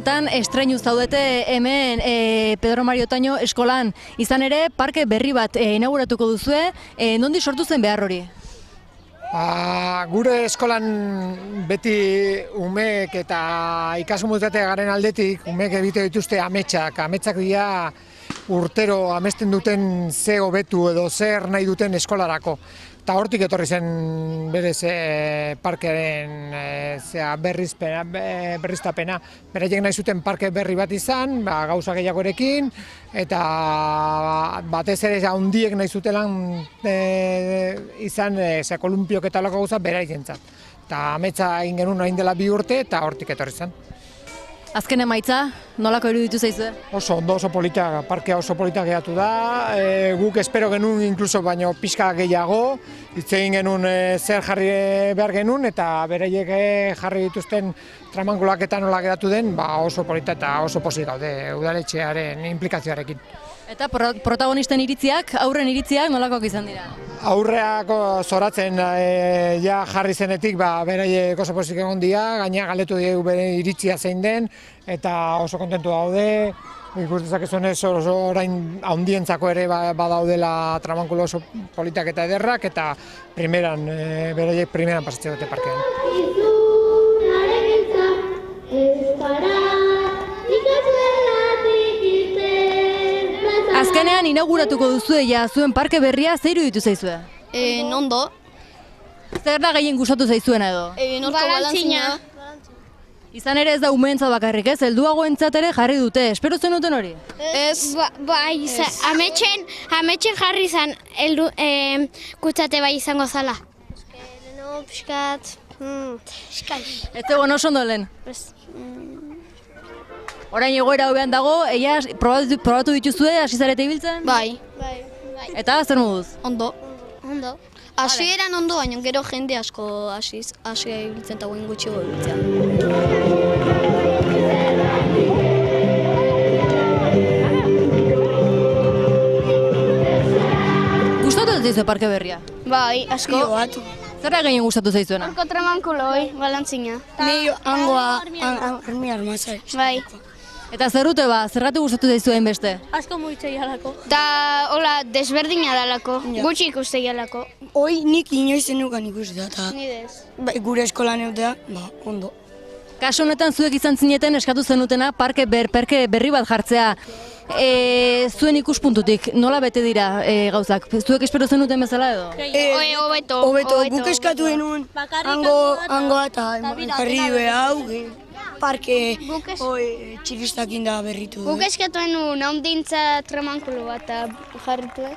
honetan estreinu zaudete hemen Pedro Mario Otaño eskolan. Izan ere, parke berri bat inauguratuko duzue, nondi sortu zen behar hori? Gure eskolan beti umeek eta ikasumutatea garen aldetik, umeek egite dituzte ametsak. Ametsak dira urtero amesten duten ze hobetu edo zer nahi duten eskolarako. Eta hortik etorri zen berez parkearen berriztapena. Beraiek nahi zuten parke berri bat izan, gauza gehiagorekin, eta batez ere handiek nahi zutelan izan kolunpiok eta lako gauza beraientzat. Eta ametsa egin genuen orain dela 2 urte eta hortik etorri zen. Azken emaitza, nolako iruditu zaizue? Oso ondo, oso polita, parkea oso polita geratu da. Guk espero genuen inkluso baino pixka gehiago, hitz egin genuen zer jarri behar genuen eta beraiek jarri dituzten tramankulak eta nola geratu den, oso polita eta oso pozik gaude udaletxearen implikazioarekin. Eta protagonisten iritziak, aurren iritziak nolakoak izan dira? Aurreako zoratzen jarri zenetik beraiek oso pozik egon dira, gaina galdetu dugu bere iritzia zein den, eta oso kontentu daude. Ikus dezakezunez oso orain handientzako ere badaudela tramankulo oso politak eta ederrak, eta beraiek primeran pasatzen dute parkean. Azkenean inauguratuko duzue zuen parke berria, zer iruditu zaizue? Ondo. Zer da gehien gustatu zaizuena edo? Norko balantzina. Izan ere ez da umeentzat bakarrik ez, helduagoentzat ere jarri dute, espero zenuten hori? Ez. Ametxen jarri izan kutsate bai izango zala. Leno, pixkat, Ez zegoen oso ondo lehen? Orain egoera hobean dago, probatu dituzue, hasi zarete ibiltzen? Bai. Eta zer moduz? Ondo. Hasi eran ondo, baina gero jende asko hasi ibiltzen eta guen gutxiago ibiltzen. Gustatu zaizue parke berria? Bai, asko. Zer da gehien gustatu zaizuena? Horko tramankuloi, balantzina. Ni armi armazari. Bai. Eta zer dute zergatik gustatu zaizuen beste? Asko muitzei alako. Da, hola, desberdina dalako, gutxi ikustei alako. Hoi nik inoiz zenukan ikustea, eta Nidez. gure eskolan eutea, ondo. Kasu honetan zuek izan zineten eskatu zenutena parke berri bat jartzea. Zuen ikuspuntutik, nola bete dira gauzak? Zuek espero zenuten bezala edo? Hobeto, guk eskatu genuen hangoa eta jarri due hau, parke txiristakin da berritu. Guk eskatu genuen haundintza tramankulo bat jarritu.